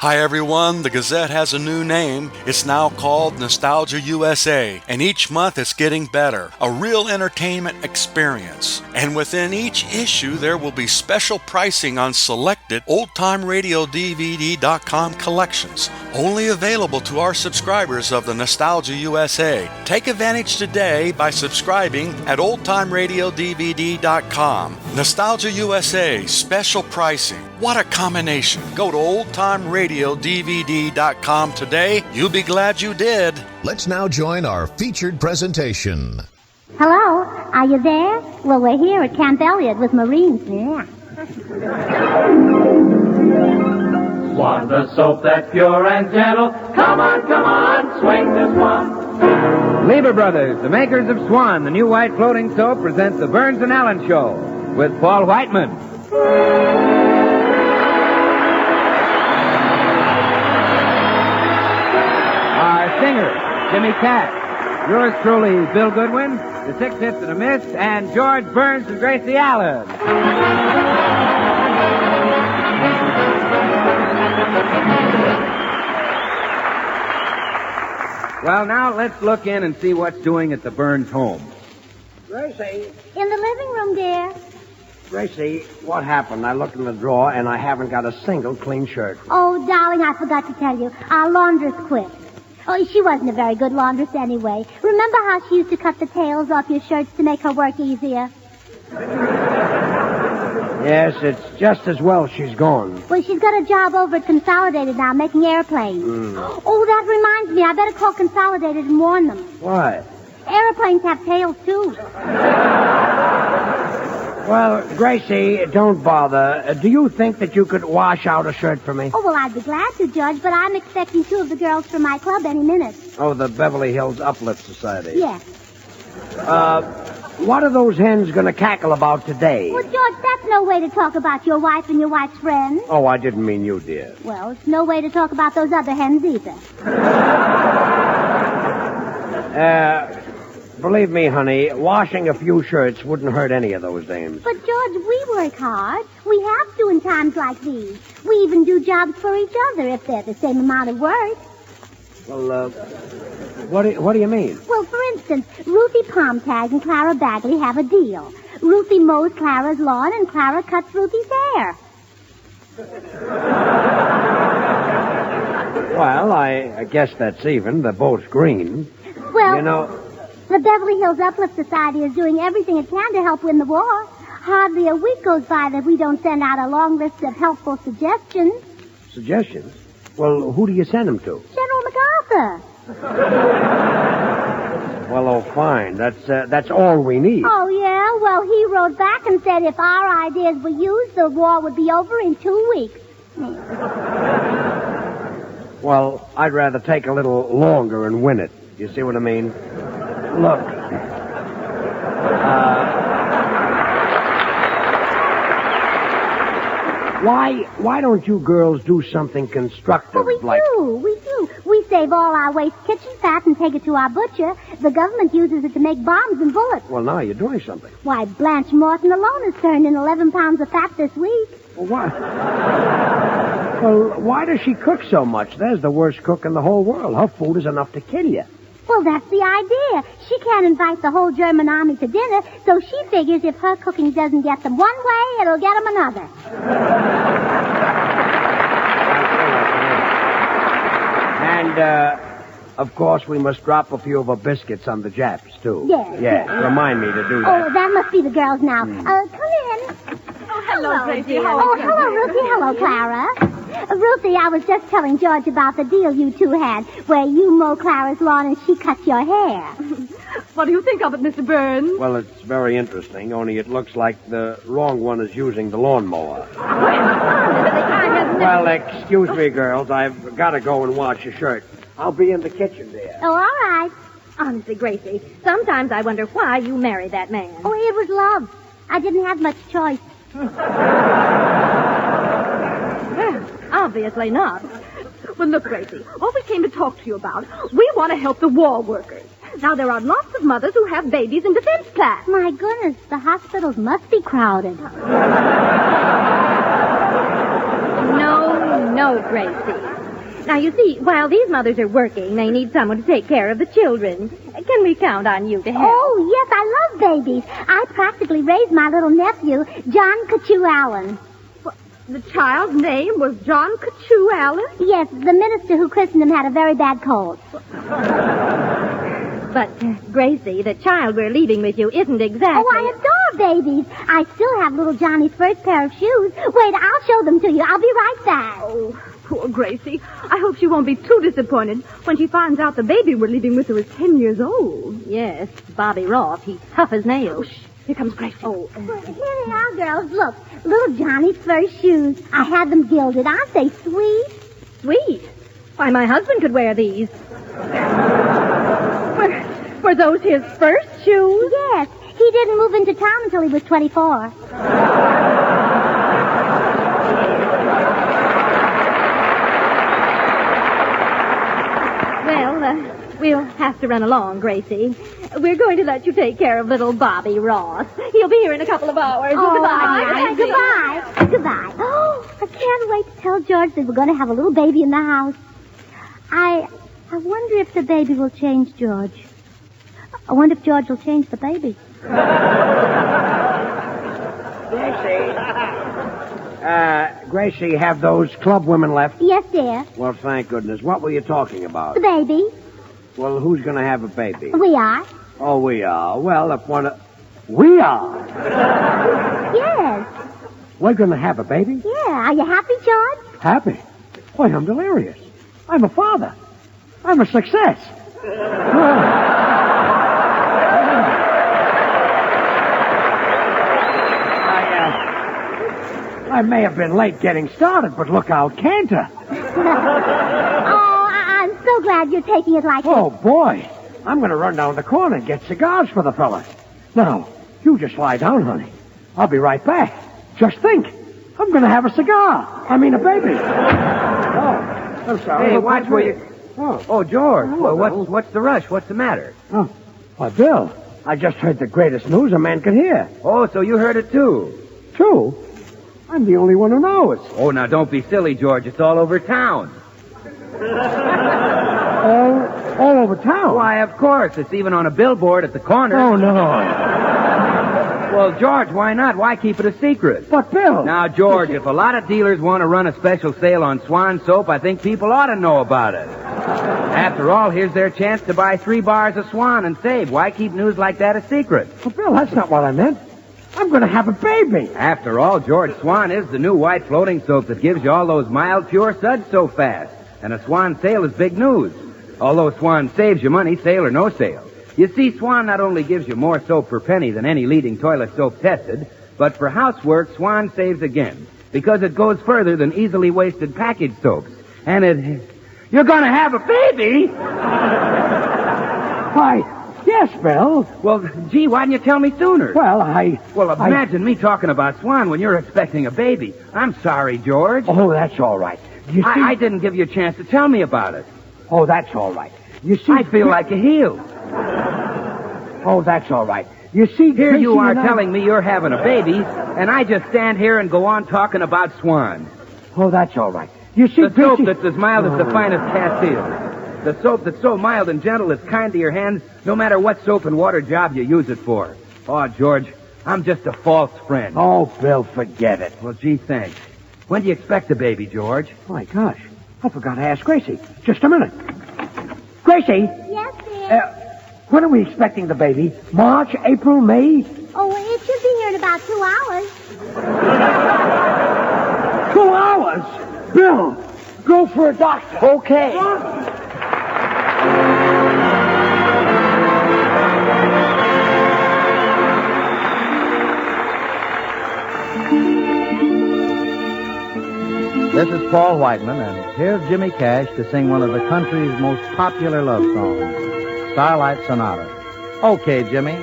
Hi everyone, the Gazette has a new name. It's now called Nostalgia USA, and each month it's getting better. A real entertainment experience. And within each issue there will be special pricing on selected oldtimeradiodvd.com collections, only available to our subscribers of the Nostalgia USA. Take advantage today by subscribing at oldtimeradiodvd.com. Nostalgia USA, special pricing. What a combination. Go to oldtimeradiodvd.com today. You'll be glad you did. Let's now join our featured presentation. Hello, are you there? Well, we're here at Camp Elliott with Marines. Yeah. Swan, the soap that's pure and gentle. Come on, swing this one. Lever Brothers, the makers of Swan, the new white floating soap, presents the Burns and Allen Show with Paul Whiteman. Our singer, Jimmy Catt. Yours truly, Bill Goodwin, the Six Hits and a Miss, and George Burns and Gracie Allen. Well, now let's look in and see what's doing at the Burns home. Gracie, In the living room, dear. Gracie, what happened? I looked in the drawer and I haven't got a single clean shirt. Oh, darling, I forgot to tell you. Our laundress quit. Oh, she wasn't a very good laundress anyway. Remember how she used to cut the tails off your shirts to make her work easier? Yes, it's just as well she's gone. Well, she's got a job over at Consolidated now, making airplanes. Oh, that reminds me. I better call Consolidated and warn them. Why? Airplanes have tails, too. Well, Gracie, don't bother. Do you think that you could wash out a shirt for me? Oh, well, I'd be glad to, Judge, but I'm expecting two of the girls from my club any minute. Oh, the Beverly Hills Uplift Society. Yes. What are those hens going to cackle about today? Well, George, that's no way to talk about your wife and your wife's friends. Oh, I didn't mean you, dear. Well, it's no way to talk about those other hens either. Believe me, honey, washing a few shirts wouldn't hurt any of those dames. But, George, we work hard. We have to in times like these. We even do jobs for each other if they're the same amount of work. Well, what do you mean? Well, for instance, Ruthie Palmtag and Clara Bagley have a deal. Ruthie mows Clara's lawn and Clara cuts Ruthie's hair. Well, I guess that's even. They're both green. Well, You know, the Beverly Hills Uplift Society is doing everything it can to help win the war. Hardly a week goes by that we don't send out a long list of helpful suggestions. suggestions? Well, who do you send them to? General MacArthur. Well, oh, fine. That's all we need. Oh, yeah? Well, he wrote back and said if our ideas were used, the war would be over in 2 weeks. Well, I'd rather take a little longer and win it. You see what I mean? Look. Why don't you girls do something constructive? Well, we like... do. We save all our waste kitchen fat and take it to our butcher. The government uses it to make bombs and bullets. Well, now you're doing something. Why, Blanche Morton alone has turned in 11 pounds of fat this week. Well, why? Well, why does she cook so much? There's the worst cook in the whole world. Her food is enough to kill you. Well, that's the idea. She can't invite the whole German army to dinner, so she figures if her cooking doesn't get them one way, it'll get them another. And, of course, we must drop a few of our biscuits on the Japs, too. Yes. Yes, remind me to do that. Oh, that must be the girls now. Come in. Oh, hello, Gracie. Oh, hello, Ruthie. Hello, Clara. Ruthie, I was just telling George about the deal you two had, where you mow Clara's lawn and she cuts your hair. What do you think of it, Mr. Burns? Well, it's very interesting, only it looks like the wrong one is using the lawnmower. Well, excuse me, girls. I've got to go and wash a shirt. I'll be in the kitchen, dear. Oh, all right. Honestly, Gracie, sometimes I wonder why you married that man. Oh, it was love. I didn't have much choice. Well, obviously not. Well, look, Gracie, what we came to talk to you about, we want to help the war workers. Now, there are lots of mothers who have babies in defense class. My goodness, the hospitals must be crowded. No, Oh, no, Gracie. Now, you see, while these mothers are working, they need someone to take care of the children. Can we count on you to help? Oh, yes, I love babies. I practically raised my little nephew, John Cachu Allen. The child's name was John Cachu Allen? Yes, the minister who christened him had a very bad cold. But, Gracie, the child we're leaving with you isn't exactly... Oh, I adore babies. I still have little Johnny's first pair of shoes. Wait, I'll show them to you. I'll be right back. Oh, poor Gracie. I hope she won't be too disappointed when she finds out the baby we're leaving with her is 10 years old. Yes, Bobby Ross. He's tough as nails. Oh, here comes Gracie. Oh, Well, here they are, girls. Look, little Johnny's first shoes. I had them gilded. Aren't they sweet? sweet. Why, my husband could wear these. Were those his first shoes? Yes. He didn't move into town until he was 24. Well, we'll have to run along, Gracie. We're going to let you take care of little Bobby Ross. He'll be here in a couple of hours. Oh, Goodbye. goodbye. Goodbye. Oh, I can't wait to tell George that we're going to have a little baby in the house. I wonder if the baby will change George. I wonder if George will change the baby. Gracie, have those club women left? Yes, dear. Well, thank goodness. What were you talking about? The baby. Well, who's going to have a baby? We are. Oh, we are. Well, if one of... We are? Yes. We're going to have a baby? Yeah. Are you happy, George? Happy? Why, I'm delirious. I'm a father. I'm a success. I may have been late getting started, but look out, canter. I'm so glad you're taking it like Oh, boy. I'm going to run down the corner and get cigars for the fella. Now, you just lie down, honey. I'll be right back. Just think. I'm going to have a cigar. I mean, a baby. Oh, I'm sorry. Hey, watch where you... Oh, George. Oh, Well, what's the rush? What's the matter? Oh, why, Bill, I just heard the greatest news a man could hear. Oh, so you heard it too. True. I'm the only one who knows. Oh, now don't be silly, George. It's all over town. All over town? Why, of course. It's even on a billboard at the corner. Oh, no. Well, George, why not? Why keep it a secret? But, Bill... Now, George, if a lot of dealers want to run a special sale on Swan soap, I think people ought to know about it. After all, here's their chance to buy 3 bars of Swan and save. Why keep news like that a secret? But, Bill, that's not what I meant. I'm going to have a baby. After all, George, Swan is the new white floating soap that gives you all those mild, pure suds so fast. And a Swan sale is big news. Although Swan saves you money, sale or no sale. You see, Swan not only gives you more soap per penny than any leading toilet soap tested, but for housework, Swan saves again. Because it goes further than easily wasted package soaps. And it... You're going to have a baby? Why, yes, Bill. Well, gee, why didn't you tell me sooner? Well, Well, imagine me talking about Swan when you're expecting a baby. I'm sorry, George. Oh, that's all right. You see... I didn't give you a chance to tell me about it. Oh, that's all right. You see... I feel like a heel. Oh, that's all right. You see, Here Gracie you are and I- telling me you're having a baby, and I just stand here and go on talking about Swan. Oh, that's all right. You see, The soap Gracie... that's as mild as the finest Castile. The soap that's so mild and gentle it's kind to your hands, no matter what soap and water job you use it for. Oh, George, I'm just a false friend. Oh, Bill, forget it. Well, gee, thanks. When do you expect a baby, George? My gosh, I forgot to ask Gracie. Just a minute. Gracie, Yes, dear. when are we expecting the baby? March, April, May? Oh, it should be here in about 2 hours. 2 hours? Bill, go for a doctor. Okay. This is Paul Whiteman, and here's Jimmy Cash to sing one of the country's most popular love songs, Stylites Sonata. Okay, Jimmy.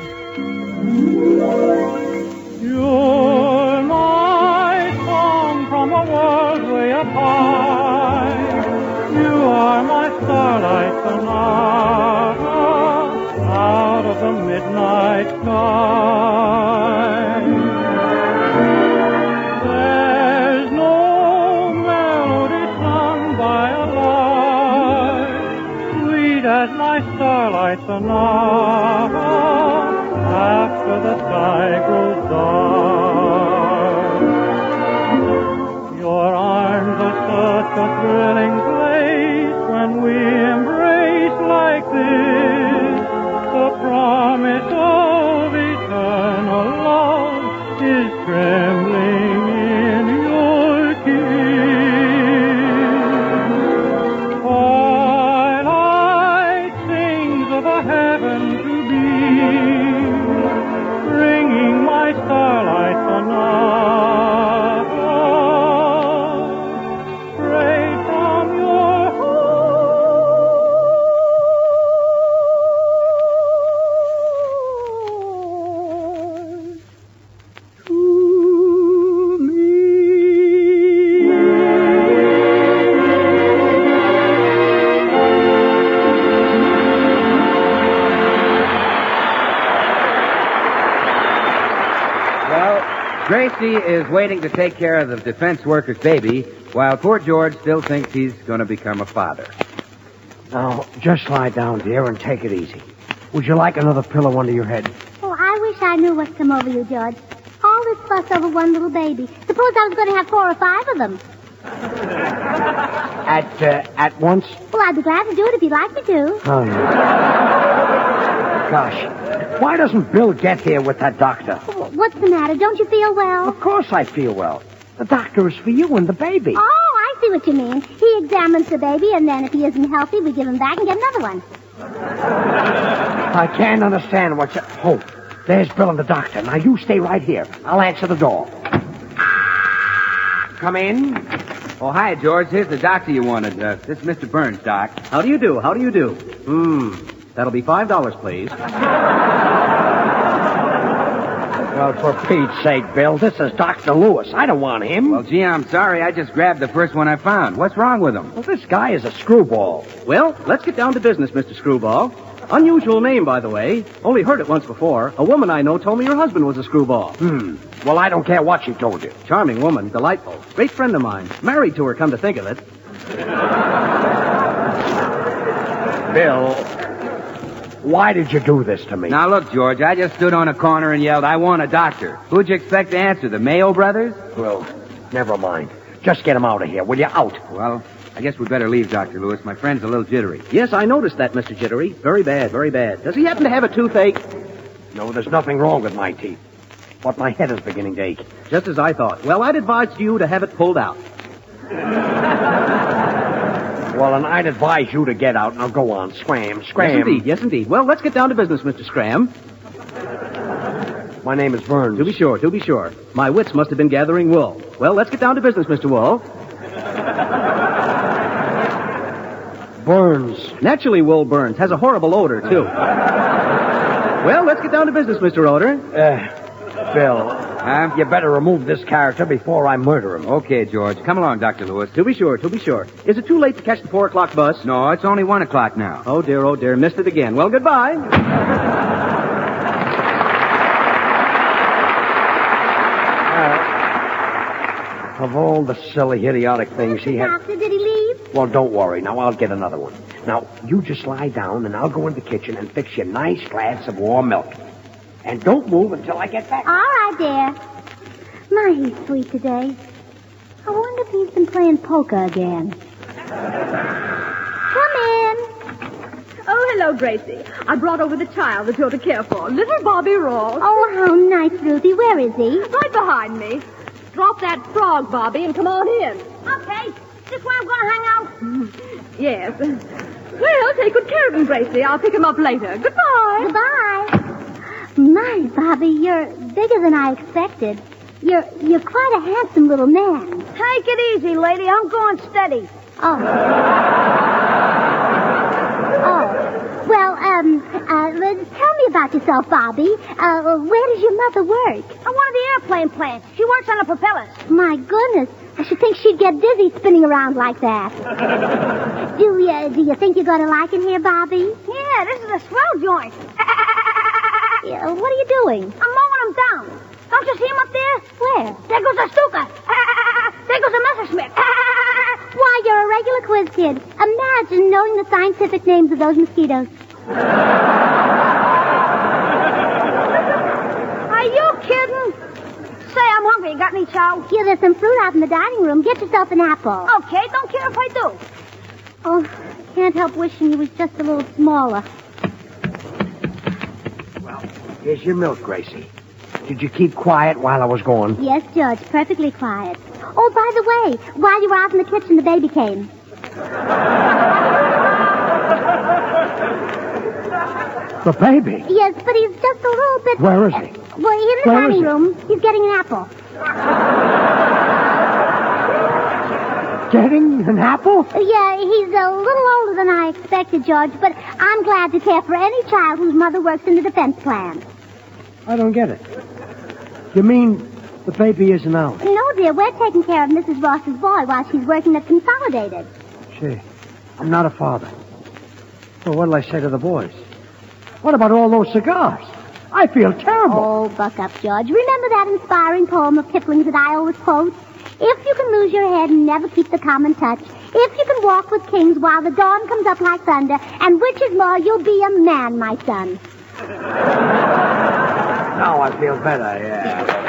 You're my song from a world way up high. You are my starlight sonata out of the midnight sky. There's no melody Starlight Sonata after the sky grows dark. Your arms are such a thrilling place when we embrace like this. The promise of eternal love is trembling in your kiss. Twilight sings of a heaven to be, bringing my starlight sonata straight from your heart to me. Well, Gracie is waiting to take care of the defense worker's baby, while poor George still thinks he's going to become a father. Now, just lie down, dear, and take it easy. Would you like another pillow under your head? Oh, I wish I knew what's come over you, George. All this fuss over one little baby. Suppose I was going to have 4 or 5 of them. At once? Well, I'd be glad to do it if you'd like me to. Oh, gosh. Why doesn't Bill get here with that doctor? What's the matter? Don't you feel well? Of course I feel well. The doctor is for you and the baby. Oh, I see what you mean. He examines the baby, and then if he isn't healthy, we give him back and get another one. I can't understand what you... Oh, there's Bill and the doctor. Now, you stay right here. I'll answer the door. Come in. Oh, hi, George. Here's the doctor you wanted. This is Mr. Burns, Doc. How do you do? How do you do? That'll be $5, please. Well, for Pete's sake, Bill, this is Dr. Lewis. I don't want him. Well, gee, I'm sorry. I just grabbed the first one I found. What's wrong with him? Well, this guy is a screwball. Well, let's get down to business, Mr. Screwball. Unusual name, by the way. Only heard it once before. A woman I know told me your husband was a screwball. Well, I don't care what she told you. Charming woman, delightful. Great friend of mine. Married to her, come to think of it. Bill, why did you do this to me? Now, look, George, I just stood on a corner and yelled, I want a doctor. Who'd you expect to answer, the Mayo brothers? Well, never mind. Just get him out of here. Will you out? Well, I guess we'd better leave, Dr. Lewis. My friend's a little jittery. Yes, I noticed that, Mr. Jittery. Very bad, very bad. Does he happen to have a toothache? No, there's nothing wrong with my teeth. But my head is beginning to ache. Just as I thought. Well, I'd advise you to have it pulled out. Well, and I'd advise you to get out. Now go on. Scram. Yes, indeed. Yes, indeed. Well, let's get down to business, Mr. Scram. My name is Burns. To be sure, to be sure. My wits must have been gathering wool. Well, let's get down to business, Mr. Wool. Burns. Naturally, wool burns. Has a horrible odor, too. Well, let's get down to business, Mr. Odor. Bill, you better remove this character before I murder him. Okay, George. Come along, Dr. Lewis. To be sure, to be sure. Is it too late to catch the 4 o'clock bus? No, it's only 1 o'clock now. Oh, dear, missed it again. Well, goodbye. Of all the silly, idiotic things he had... Doctor, did he leave? Well, don't worry. Now, I'll get another one. Now, you just lie down, and I'll go in the kitchen and fix you a nice glass of warm milk. And don't move until I get back. All right, dear. My, he's sweet today. I wonder if he's been playing poker again. Come in. Oh, hello, Gracie. I brought over the child that you're to care for, little Bobby Ross. Oh, how nice, Ruthie. Where is he? Right behind me. Drop that frog, Bobby, and come on in. Okay. This where I'm going to hang out? Yes. Well, take good care of him, Gracie. I'll pick him up later. Goodbye. Goodbye. My, Bobby, you're bigger than I expected. You're quite a handsome little man. Take it easy, lady. I'm going steady. Oh. Well, tell me about yourself, Bobby. Where does your mother work? On one of the airplane plants. She works on the propellers. My goodness. I should think she'd get dizzy spinning around like that. Do you think you're going to like it here, Bobby? Yeah, this is a swell joint. Yeah, what are you doing? I'm mowing them down. Don't you see him up there? Where? There goes a Stuka. There goes a Messerschmitt. Why, you're a regular quiz kid. Imagine knowing the scientific names of those mosquitoes. Are you kidding? Say, I'm hungry. You got any chow? Yeah, there's some fruit out in the dining room. Get yourself an apple. Okay, don't care if I do. Oh, can't help wishing he was just a little smaller. Well, here's your milk, Gracie. Did you keep quiet while I was gone? Yes, George, perfectly quiet. Oh, by the way, while you were out in the kitchen, the baby came. The baby? Yes, but he's just a little bit... Where is he? Well, in the Where is dining he? room. He's getting an apple. Getting an apple? Yeah, he's a little older than I expected, George, but I'm glad to care for any child whose mother works in the defense plan. I don't get it. You mean the baby isn't out? No, dear, we're taking care of Mrs. Ross's boy while she's working at Consolidated. Gee, I'm not a father. Well, what'll I say to the boys? What about all those cigars? I feel terrible. Oh, buck up, George. Remember that inspiring poem of Kipling's that I always quote? If you can lose your head and never keep the common touch, if you can walk with kings while the dawn comes up like thunder, and which is more, you'll be a man, my son. Now I feel better, yeah.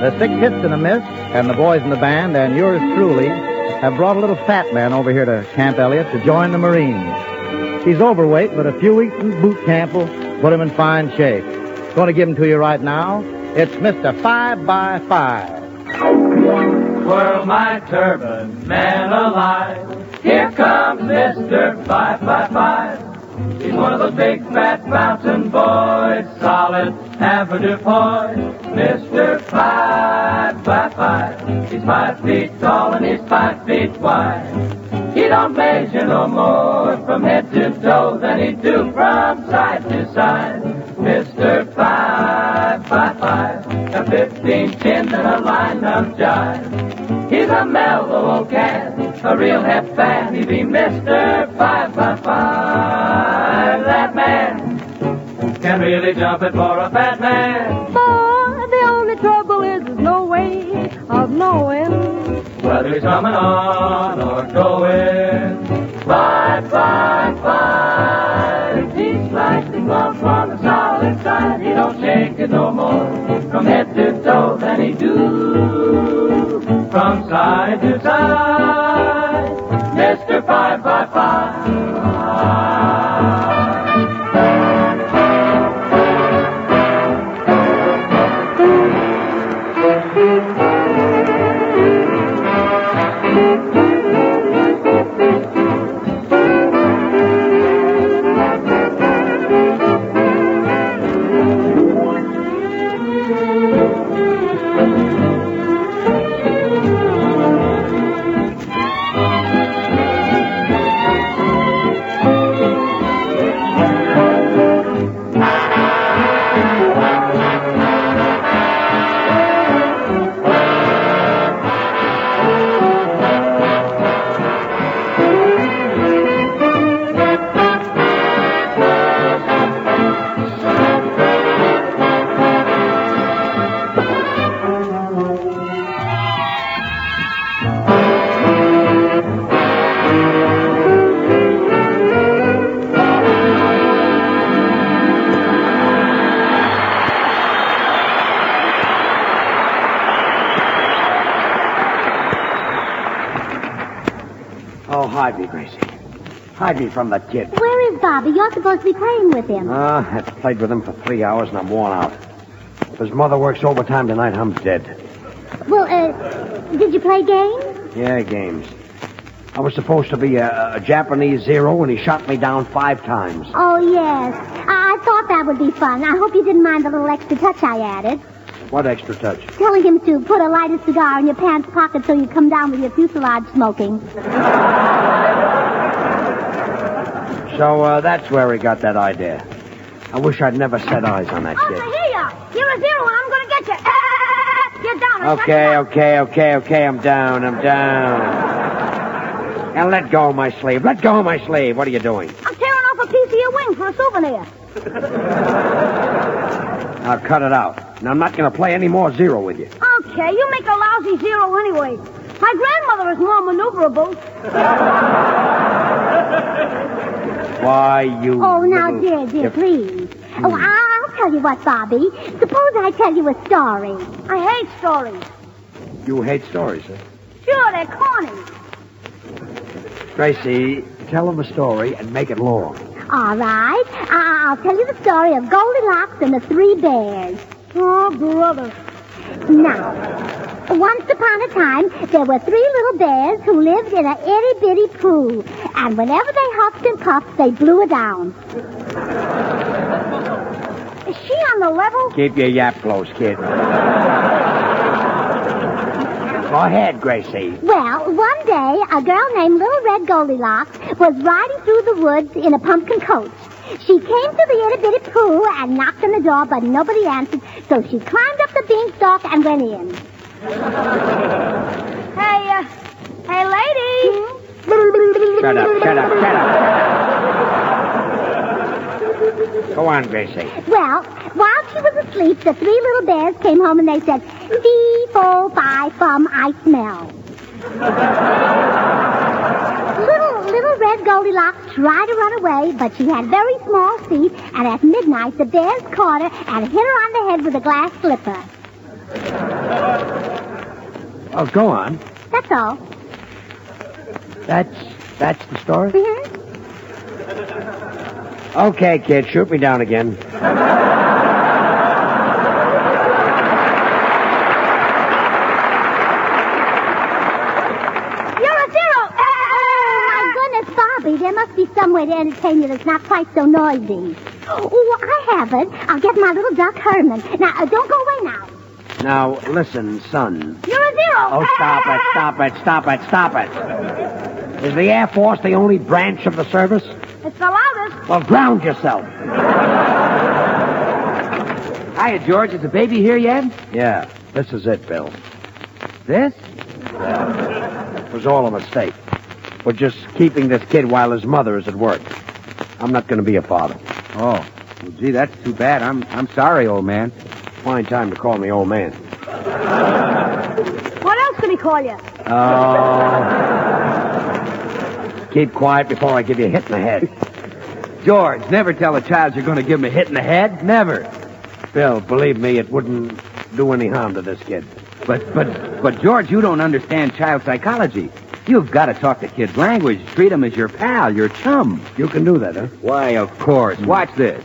The Six Hits and a Miss, and the boys in the band, and yours truly, have brought a little fat man over here to Camp Elliott to join the Marines. He's overweight, but a few weeks in boot camp will put him in fine shape. Going to give him to you right now. It's Mr. 5x5. Twirl my turban, man alive. Here comes Mr. 5x5. He's one of those big fat mountain boys, solid avenue boys. Mr. 5x5. He's 5 feet tall and he's 5 feet wide. He don't measure no more from head to toe than he do from side to side. Mr. 5x5, a 15 chin and a line of jive. He's a mellow old cat, a real hep fan. He be Mr. 5x5. That man can really jump it for a fat man. Boy, the only trouble is there's no way of knowing Whether he's coming on or going. 5x5. He's slightly bumped on the solid side. He don't shake it no more from head to toe than he do from side to side. Mr. 5x5. Oh, hide me, Gracie. Hide me from that kid. Where is Bobby? You're supposed to be playing with him. I've played with him for 3 hours and I'm worn out. If his mother works overtime tonight, I'm dead. Well, did you play games? Yeah, games. I was supposed to be a Japanese zero, and he shot me down 5 times. Oh, yes. I thought that would be fun. I hope you didn't mind the little extra touch I added. What extra touch? Telling him to put a lighted cigar in your pants pocket so you come down with your fuselage smoking. So, that's where he got that idea. I wish I'd never set eyes on that Oh, kid. so here you are. You're a zero, and I'm going to get you. You're down. Okay, I'm down. Now let go of my sleeve. Let go of my sleeve. What are you doing? I'm tearing off a piece of your wing for a souvenir. Now cut it out. Now, I'm not going to play any more zero with you. okay. You make a lousy zero anyway. My grandmother is more maneuverable. Why, you... Oh, now, little... dear, please. Oh, I'll tell you what, Bobby. Suppose I tell you a story. I hate stories. You hate stories, huh? Sure, they're corny. Gracie, tell them a story and make it long. All right. I'll tell you the story of Goldilocks and the Three Bears. Oh, brother. Now, once upon a time, there were three little bears who lived in a itty-bitty pool. And whenever they huffed and puffed, they blew it down. Is she on the level? Keep your yap close, kid. Go ahead, Gracie. Well, one day, a girl named Little Red Goldilocks was riding through the woods in a pumpkin coach. She came to the itty-bitty pool and knocked on the door, but nobody answered, so she climbed up the beanstalk and went in. Hey, lady. Shut up. Go on, Gracie. Well, while she was asleep, the three little bears came home and they said, fee, fo, fi, fum, I smell. Little Red Goldilocks tried to run away, but she had very small feet, and at midnight the bears caught her and hit her on the head with a glass slipper. Oh, go on. That's all. That's the story? Mm-hmm. Okay, kid, shoot me down again. There must be some way to entertain you that's not quite so noisy. Oh, I have it. I'll get my little duck Herman. Now, don't go away now. Now, listen, son. You're a zero. Oh, stop it. Is the Air Force the only branch of the service? It's the loudest. Well, ground yourself. Hiya, George. Is the baby here yet? Yeah, this is it, Bill. This? It was all a mistake. We're just keeping this kid while his mother is at work. I'm not going to be a father. Oh. Well, gee, that's too bad. I'm sorry, old man. Fine time to call me old man. What else can he call you? Oh. Keep quiet before I give you a hit in the head. George, never tell a child you're going to give him a hit in the head. Never. Bill, believe me, it wouldn't do any harm to this kid. But George, you don't understand child psychology. You've got to talk the kid's language. Treat him as your pal, your chum. You can do that, huh? Why, of course. Watch this.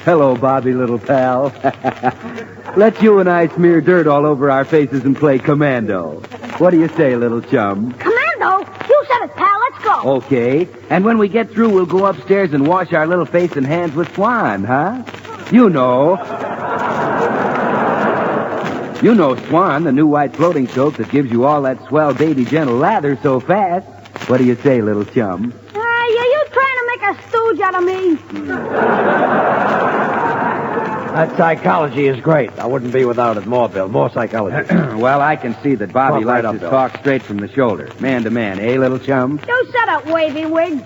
Hello, Bobby, little pal. Let's you and I smear dirt all over our faces and play commando. What do you say, little chum? Commando? You said it, pal. Let's go. Okay. And when we get through, we'll go upstairs and wash our little face and hands with Swan, huh? You know. You know Swan, the new white floating soap that gives you all that swell baby gentle lather so fast. What do you say, little chum? You trying to make a stooge out of me? That psychology is great. I wouldn't be without it more, Bill. More psychology. Well, I can see that Bobby Right likes up, his Bill. talk straight from the shoulder. Man to man, eh, little chum? You shut up, wavy wig.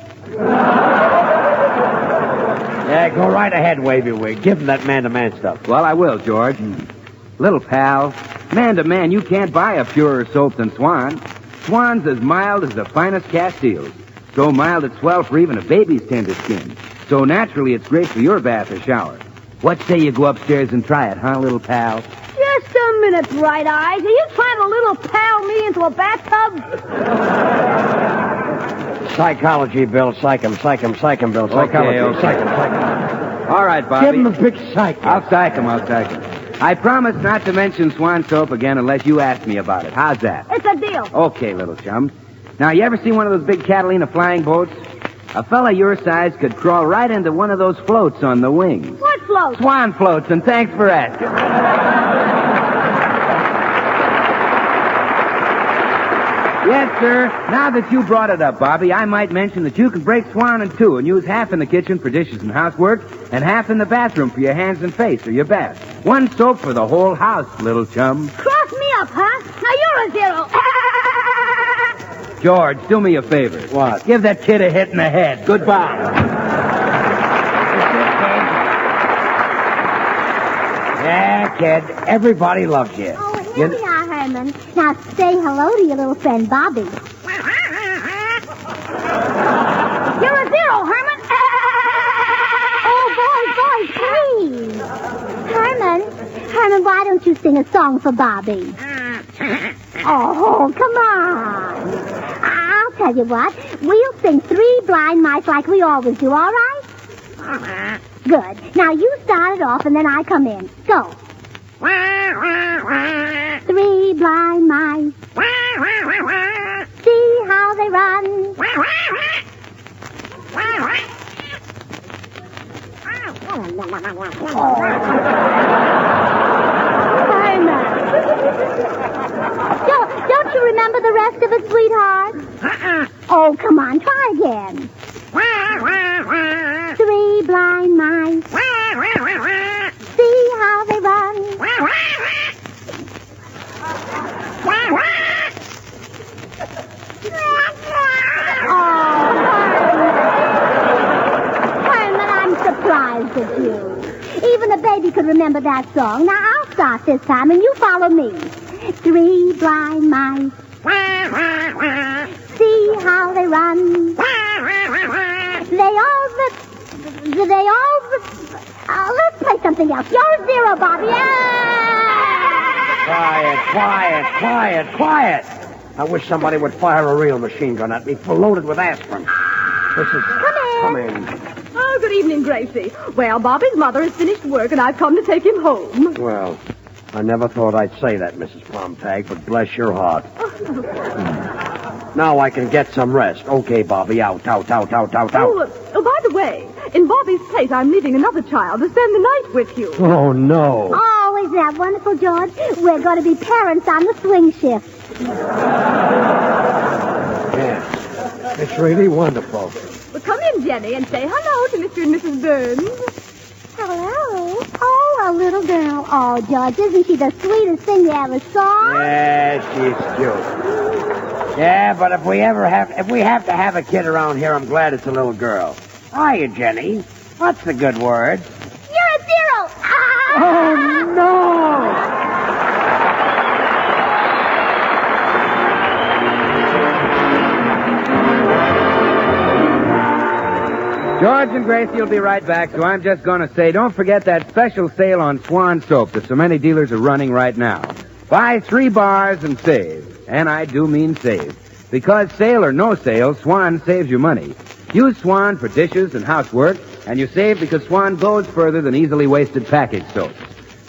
Yeah, go right ahead, Wavy Wig. Give him that man-to-man stuff. Well, I will, George. Little pal, man to man, you can't buy a purer soap than Swan. Swan's as mild as the finest Castiles. So mild it's swell for even a baby's tender skin. So naturally it's great for your bath or shower. What say you go upstairs and try it, huh, little pal? Just a minute, Bright Eyes. Are you trying to little pal me into a bathtub? Psychology, Bill. Psych him, Bill. Psychology. Okay. Psych him. All right, Bobby. Give him a big psych. I'll psych him. I promise not to mention Swan soap again unless you ask me about it. How's that? It's a deal. Okay, little chum. Now, you ever seen one of those big Catalina flying boats? A fella your size could crawl right into one of those floats on the wings. What float? Swan floats, and thanks for asking. Yes, sir. Now that you brought it up, Bobby, I might mention that you can break Swan in two and use half in the kitchen for dishes and housework and half in the bathroom for your hands and face or your bath. One soap for the whole house, little chum. Cross me up, huh? Now you're a zero. George, do me a favor. What? Give that kid a hit in the head. Goodbye. Yeah, kid. Everybody loves you. Oh, Here we are, Herman. Now say hello to your little friend, Bobby. You're a zero, Herman. Oh, boys, please. Herman, why don't you sing a song for Bobby? Oh, come on. I'll tell you what. We'll sing Three Blind Mice like we always do, all right? Good. Now you start it off and then I come in. Go. Three blind mice. See how they run. Don't you remember the rest of it, sweetheart? Oh, come on, try again. Three blind mice. See how they run. Herman, I'm surprised at you. Even a baby could remember that song. Now, I'll start this time, and you follow me. Three blind mice. See how they run. Let's play something else. You're zero, Bobby. Quiet. I wish somebody would fire a real machine gun at me, loaded with aspirin. Come in. Oh, good evening, Gracie. Well, Bobby's mother has finished work, and I've come to take him home. Well, I never thought I'd say that, Mrs. Plumtag, but bless your heart. Now I can get some rest. Okay, Bobby, out. Oh, by the way, in Bobby's place, I'm leaving another child to spend the night with you. Oh, no. Oh, isn't that wonderful, George? We're going to be parents on the swing shift. Yeah, it's really wonderful. Well, come in, Jenny, and say hello to Mr. and Mrs. Burns. Hello. Oh, a little girl. Oh, George, isn't she the sweetest thing you ever saw? Yeah, she's cute. Yeah, but if we have to have a kid around here, I'm glad it's a little girl. Hiya, Jenny. What's the good word? You're a zero. Oh, no! George and Gracie will be right back, so I'm just going to say, don't forget that special sale on Swan soap that so many dealers are running right now. Buy 3 bars and save. And I do mean save. Because sale or no sale, Swan saves you money. Use Swan for dishes and housework, and you save because Swan goes further than easily wasted package soaps.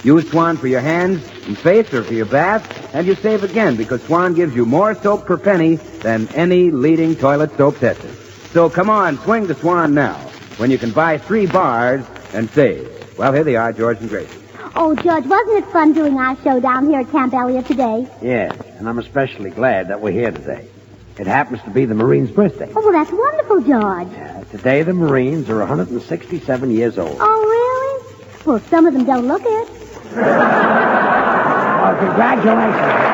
Use Swan for your hands and face or for your bath, and you save again because Swan gives you more soap per penny than any leading toilet soap tested. So come on, swing to Swan now, when you can buy 3 bars and save. Well, here they are, George and Gracie. Oh, George, wasn't it fun doing our show down here at Camp Elliott today? Yes, and I'm especially glad that we're here today. It happens to be the Marine's birthday. Oh, well, that's wonderful, George. Today the Marines are 167 years old. Oh, really? Well, some of them don't look it. Well, congratulations.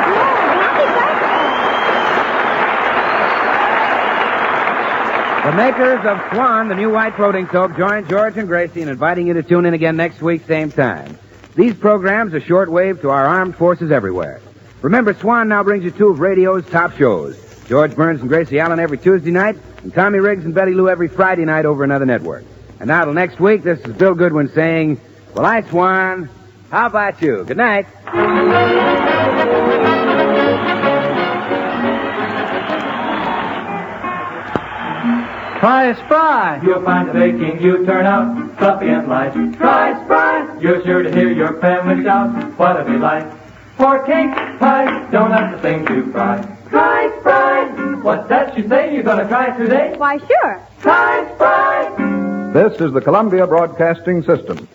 The makers of Swan, the new white floating soap, join George and Gracie in inviting you to tune in again next week, same time. These programs are shortwave to our armed forces everywhere. Remember, Swan now brings you 2 of radio's top shows. George Burns and Gracie Allen every Tuesday night, and Tommy Riggs and Betty Lou every Friday night over another network. And now till next week, this is Bill Goodwin saying, well, I, Swan, how about you? Good night. Try Spry. You'll find the baking you turn out fluffy and light. Try Spry. You're sure to hear your family shout what a delight. For cake, pie, donuts, the things you fry. Try Spry. What's that you say? You're gonna try it today? Why, sure. Try Spry. This is the Columbia Broadcasting System.